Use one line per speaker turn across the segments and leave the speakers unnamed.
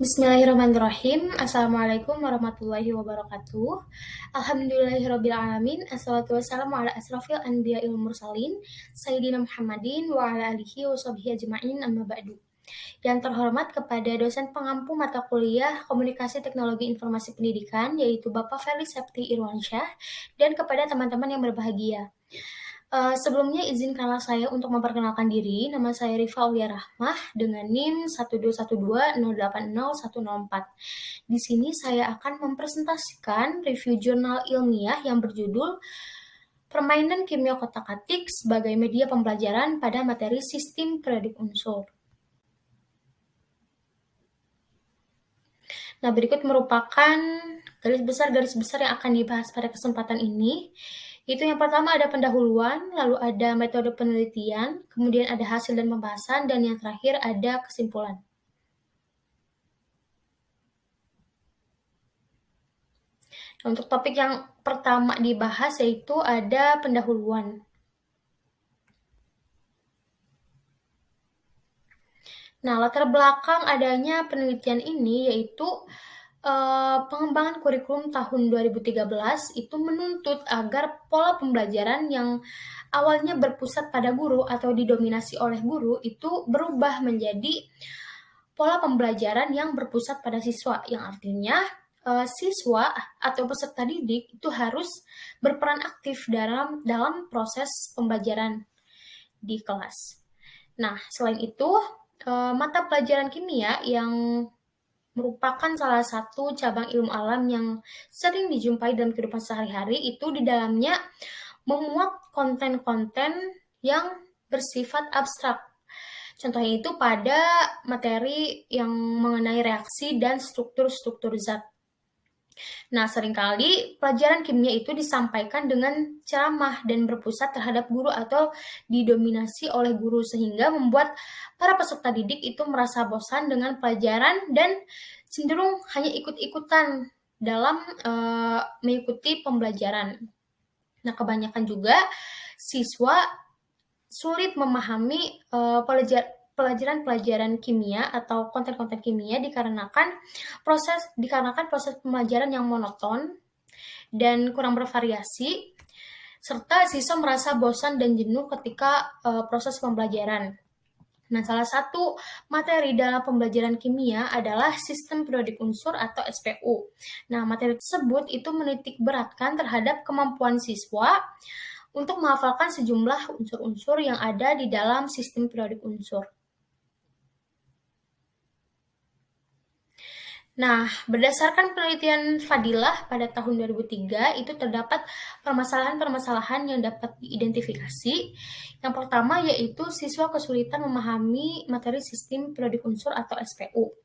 Bismillahirrahmanirrahim. Assalamualaikum warahmatullahi wabarakatuh. Alhamdulillahirrabbilalamin. Assalatu wassalamu ala asrafil anbiya'il mursalin Sayyidina Muhammadin wa ala alihi wa sahbihi ajma'in amma ba'du. Yang terhormat kepada dosen pengampu mata kuliah Komunikasi Teknologi Informasi Pendidikan, yaitu Bapak Felis Septi Irwansyah, dan kepada teman-teman yang berbahagia. Sebelumnya izinkanlah saya untuk memperkenalkan diri. Nama saya Rifa Aulia Rahmah dengan NIM 12120800104. Di sini saya akan mempresentasikan review jurnal ilmiah yang berjudul Permainan Kimia Kotak-atik sebagai Media Pembelajaran pada Materi Sistem Periodik Unsur. Nah, berikut merupakan garis besar yang akan dibahas pada kesempatan ini. Itu yang pertama ada pendahuluan, lalu ada metode penelitian, kemudian ada hasil dan pembahasan, dan yang terakhir ada kesimpulan. Untuk topik yang pertama dibahas yaitu ada pendahuluan. Nah, latar belakang adanya penelitian ini yaitu pengembangan kurikulum tahun 2013 itu menuntut agar pola pembelajaran yang awalnya berpusat pada guru atau didominasi oleh guru itu berubah menjadi pola pembelajaran yang berpusat pada siswa, yang artinya siswa atau peserta didik itu harus berperan aktif dalam proses pembelajaran di kelas. Nah, selain itu, mata pelajaran kimia yang merupakan salah satu cabang ilmu alam yang sering dijumpai dalam kehidupan sehari-hari, itu di dalamnya memuat konten-konten yang bersifat abstrak. Contohnya itu pada materi yang mengenai reaksi dan struktur-struktur zat. Nah, seringkali pelajaran kimia itu disampaikan dengan ceramah dan berpusat terhadap guru atau didominasi oleh guru sehingga membuat para peserta didik itu merasa bosan dengan pelajaran dan cenderung hanya ikut-ikutan dalam mengikuti pembelajaran. Nah, kebanyakan juga siswa sulit memahami pelajaran-pelajaran kimia atau konten-konten kimia dikarenakan proses pembelajaran yang monoton dan kurang bervariasi, serta siswa merasa bosan dan jenuh ketika proses pembelajaran. Nah, salah satu materi dalam pembelajaran kimia adalah sistem periodik unsur atau SPU. Nah, materi tersebut itu menitik beratkan terhadap kemampuan siswa untuk menghafalkan sejumlah unsur-unsur yang ada di dalam sistem periodik unsur. Nah, berdasarkan penelitian Fadilah pada tahun 2003, itu terdapat permasalahan-permasalahan yang dapat diidentifikasi. Yang pertama yaitu siswa kesulitan memahami materi sistem periodik unsur atau SPU.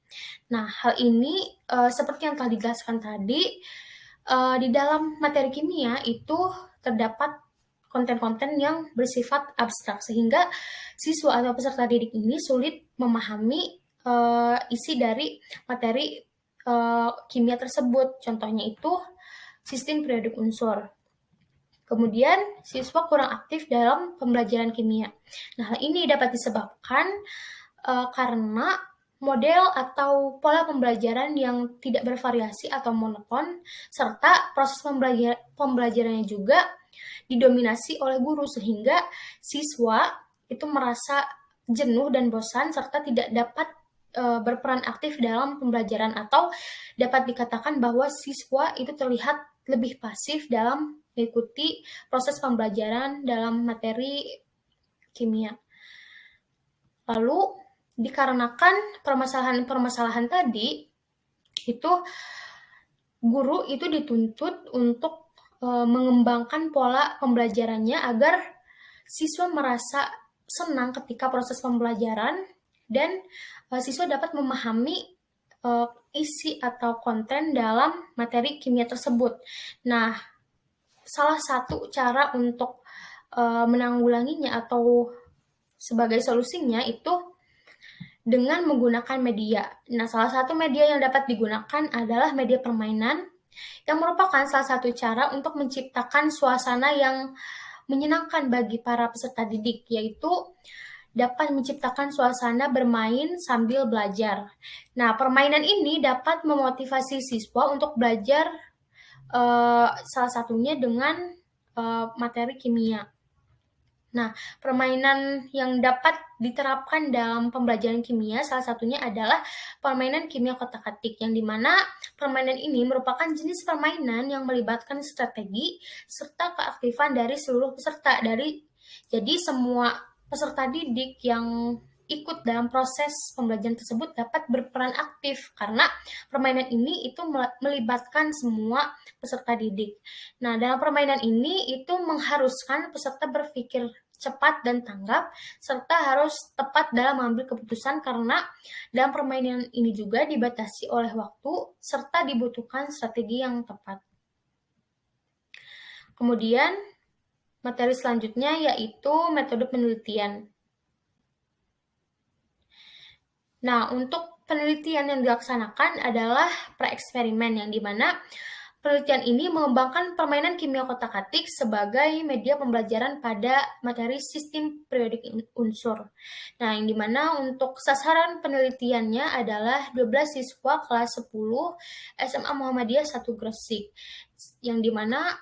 Nah, hal ini seperti yang telah dijelaskan tadi, di dalam materi kimia itu terdapat konten-konten yang bersifat abstrak, sehingga siswa atau peserta didik ini sulit memahami isi dari materi kimia tersebut. Contohnya itu sistem periodik unsur. Kemudian siswa kurang aktif dalam pembelajaran kimia. Nah, hal ini dapat disebabkan karena model atau pola pembelajaran yang tidak bervariasi atau monoton, serta proses pembelajarannya juga didominasi oleh guru sehingga siswa itu merasa jenuh dan bosan serta tidak dapat berperan aktif dalam pembelajaran, atau dapat dikatakan bahwa siswa itu terlihat lebih pasif dalam mengikuti proses pembelajaran dalam materi kimia. Lalu dikarenakan permasalahan-permasalahan tadi, itu guru itu dituntut untuk mengembangkan pola pembelajarannya agar siswa merasa senang ketika proses pembelajaran dan siswa dapat memahami isi atau konten dalam materi kimia tersebut. Nah, salah satu cara untuk menanggulanginya atau sebagai solusinya itu dengan menggunakan media. Nah, salah satu media yang dapat digunakan adalah media permainan, yang merupakan salah satu cara untuk menciptakan suasana yang menyenangkan bagi para peserta didik, yaitu dapat menciptakan suasana bermain sambil belajar. Nah, permainan ini dapat memotivasi siswa untuk belajar, salah satunya dengan materi kimia. Nah, permainan yang dapat diterapkan dalam pembelajaran kimia salah satunya adalah permainan kimia kotak-atik, yang dimana permainan ini merupakan jenis permainan yang melibatkan strategi serta keaktifan dari seluruh peserta. Jadi semua peserta didik yang ikut dalam proses pembelajaran tersebut dapat berperan aktif karena permainan ini itu melibatkan semua peserta didik. Nah, dalam permainan ini itu mengharuskan peserta berpikir cepat dan tanggap, serta harus tepat dalam mengambil keputusan karena dalam permainan ini juga dibatasi oleh waktu, serta dibutuhkan strategi yang tepat. Kemudian, materi selanjutnya yaitu metode penelitian. Nah, untuk penelitian yang dilaksanakan adalah praeksperimen, yang dimana penelitian ini mengembangkan permainan kimia kotak-atik sebagai media pembelajaran pada materi sistem periodik unsur. Nah, yang dimana untuk sasaran penelitiannya adalah 12 siswa kelas 10 SMA Muhammadiyah 1 Gresik. Yang dimana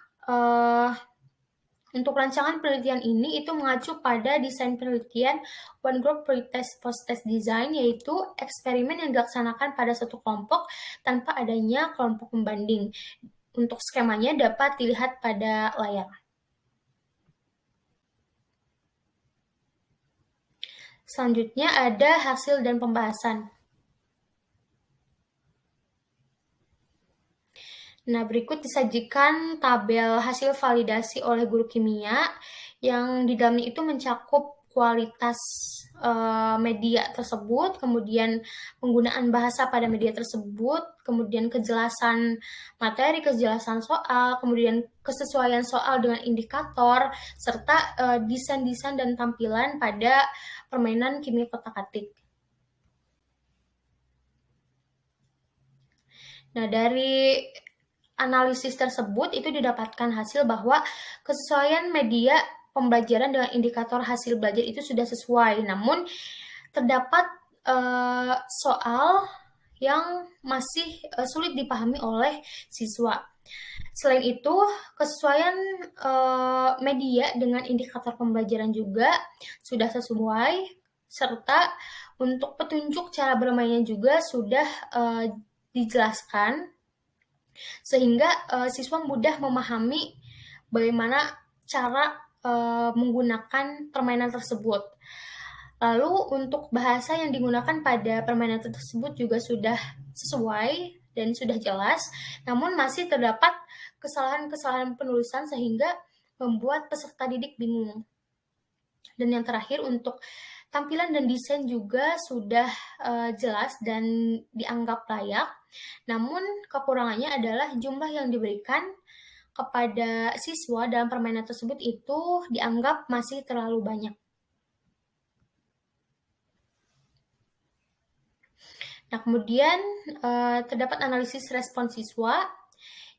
untuk rancangan penelitian ini itu mengacu pada desain penelitian One Group Pre-Test Post-Test Design, yaitu eksperimen yang dilaksanakan pada satu kelompok tanpa adanya kelompok pembanding. Untuk skemanya dapat dilihat pada layar. Selanjutnya ada hasil dan pembahasan. Nah, berikut disajikan tabel hasil validasi oleh guru kimia yang di dalamnya itu mencakup kualitas media tersebut, kemudian penggunaan bahasa pada media tersebut, kemudian kejelasan materi, kejelasan soal, kemudian kesesuaian soal dengan indikator, serta desain-desain dan tampilan pada permainan kimia kotak-atik. Nah, dari analisis tersebut itu didapatkan hasil bahwa kesesuaian media pembelajaran dengan indikator hasil belajar itu sudah sesuai. Namun terdapat soal yang masih sulit dipahami oleh siswa. Selain itu, kesesuaian media dengan indikator pembelajaran juga sudah sesuai, serta untuk petunjuk cara bermainnya juga sudah dijelaskan, sehingga siswa mudah memahami bagaimana cara menggunakan permainan tersebut. Lalu untuk bahasa yang digunakan pada permainan tersebut juga sudah sesuai dan sudah jelas, namun masih terdapat kesalahan-kesalahan penulisan sehingga membuat peserta didik bingung. Dan yang terakhir, untuk tampilan dan desain juga sudah jelas dan dianggap layak, namun kekurangannya adalah jumlah yang diberikan kepada siswa dalam permainan tersebut itu dianggap masih terlalu banyak. Nah, kemudian terdapat analisis respon siswa,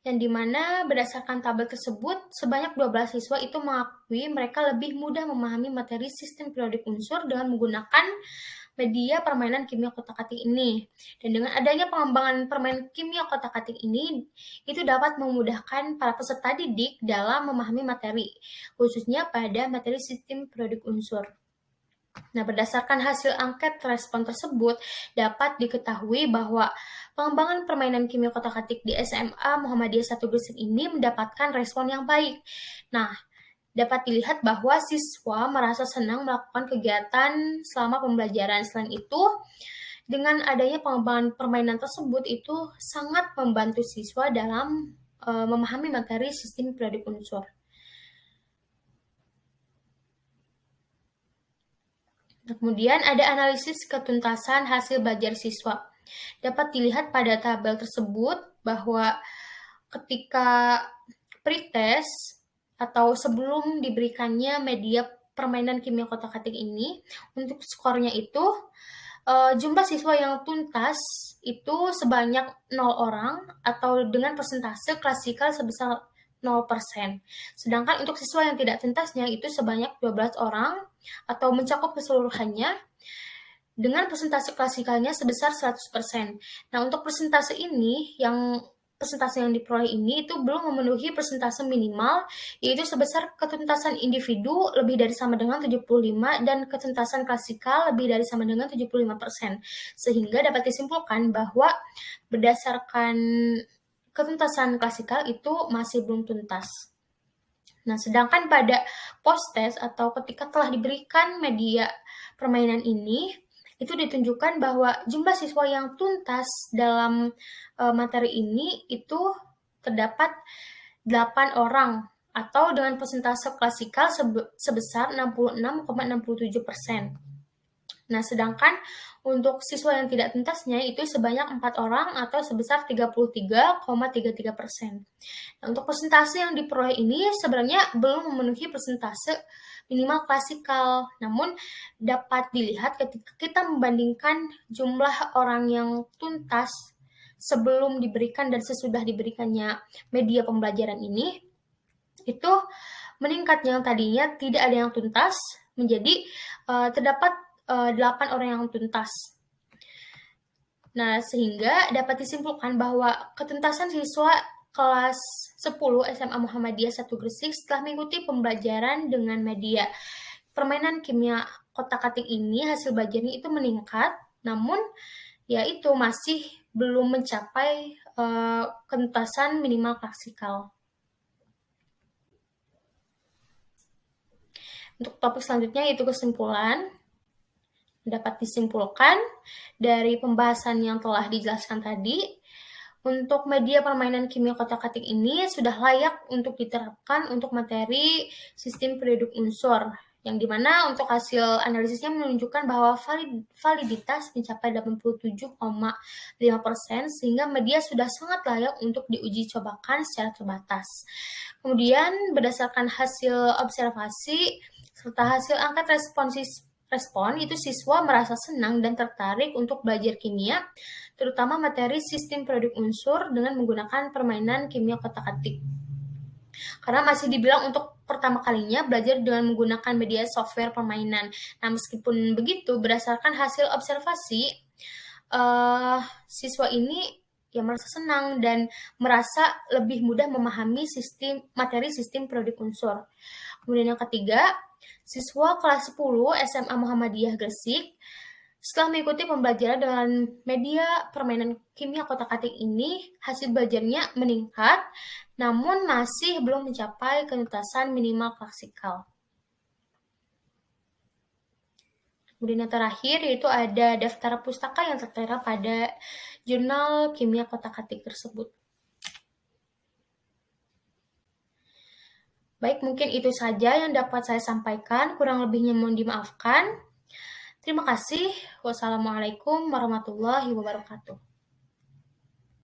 yang dimana berdasarkan tabel tersebut, sebanyak 12 siswa itu mengakui mereka lebih mudah memahami materi sistem periodik unsur dengan menggunakan media permainan kimia kotak-atik ini. Dan dengan adanya pengembangan permainan kimia kotak-atik ini, itu dapat memudahkan para peserta didik dalam memahami materi, khususnya pada materi sistem periodik unsur. Nah, berdasarkan hasil angket respon tersebut, dapat diketahui bahwa pengembangan permainan kimia kotak-atik di SMA Muhammadiyah 1 Gresik ini mendapatkan respon yang baik. Nah, dapat dilihat bahwa siswa merasa senang melakukan kegiatan selama pembelajaran. Selain itu, dengan adanya pengembangan permainan tersebut itu sangat membantu siswa dalam memahami materi sistem periodik unsur. Kemudian ada analisis ketuntasan hasil belajar siswa. Dapat dilihat pada tabel tersebut bahwa ketika pretest atau sebelum diberikannya media permainan kimia kotak-atik ini, untuk skornya itu jumlah siswa yang tuntas itu sebanyak 0 orang atau dengan persentase klasikal sebesar 0%. Sedangkan untuk siswa yang tidak tuntasnya itu sebanyak 12 orang atau mencakup keseluruhannya dengan persentase klasikalnya sebesar 100%. Nah, untuk persentase ini persentase yang diperoleh ini itu belum memenuhi persentase minimal, yaitu sebesar ketuntasan individu lebih dari sama dengan 75 dan ketuntasan klasikal lebih dari sama dengan 75%. Sehingga dapat disimpulkan bahwa berdasarkan ketuntasan klasikal itu masih belum tuntas. Nah, sedangkan pada post-test atau ketika telah diberikan media permainan ini, itu ditunjukkan bahwa jumlah siswa yang tuntas dalam materi ini itu terdapat 8 orang atau dengan persentase klasikal sebesar 66,67%. Nah, sedangkan untuk siswa yang tidak tuntasnya itu sebanyak 4 orang atau sebesar 33,33%. Nah, untuk persentase yang diperoleh ini sebenarnya belum memenuhi persentase minimal klasikal. Namun dapat dilihat ketika kita membandingkan jumlah orang yang tuntas sebelum diberikan dan sesudah diberikannya media pembelajaran ini, itu meningkat yang tadinya tidak ada yang tuntas menjadi terdapat 8 orang yang tuntas. Nah, sehingga dapat disimpulkan bahwa ketuntasan siswa kelas 10 SMA Muhammadiyah 1 Gresik setelah mengikuti pembelajaran dengan media permainan kimia kotak-katik ini, hasil belajarnya itu meningkat, namun ya itu masih belum mencapai ketuntasan minimal klaksikal. Untuk topik selanjutnya yaitu kesimpulan. Dapat disimpulkan dari pembahasan yang telah dijelaskan tadi, untuk media permainan kimia kotak-katik ini sudah layak untuk diterapkan untuk materi sistem periodic unsur, yang dimana untuk hasil analisisnya menunjukkan bahwa validitas mencapai 87,5%, sehingga media sudah sangat layak untuk diuji cobakan secara terbatas. Kemudian berdasarkan hasil observasi serta hasil angkat respon, itu siswa merasa senang dan tertarik untuk belajar kimia, terutama materi sistem periodic unsur dengan menggunakan permainan kimia kotak-katik. Karena masih dibilang untuk pertama kalinya belajar dengan menggunakan media software permainan. Nah, meskipun begitu, berdasarkan hasil observasi, siswa ini ya merasa senang dan merasa lebih mudah memahami materi sistem periodic unsur. Kemudian yang ketiga, siswa kelas 10 SMA Muhammadiyah Gresik setelah mengikuti pembelajaran dengan media permainan kimia kotak-katik ini, hasil belajarnya meningkat, namun masih belum mencapai ketuntasan minimal klaksikal. Kemudian yang terakhir yaitu ada daftar pustaka yang tertera pada jurnal kimia kotak-katik tersebut. Baik, mungkin itu saja yang dapat saya sampaikan. Kurang lebihnya mohon dimaafkan. Terima kasih. Wassalamualaikum warahmatullahi wabarakatuh.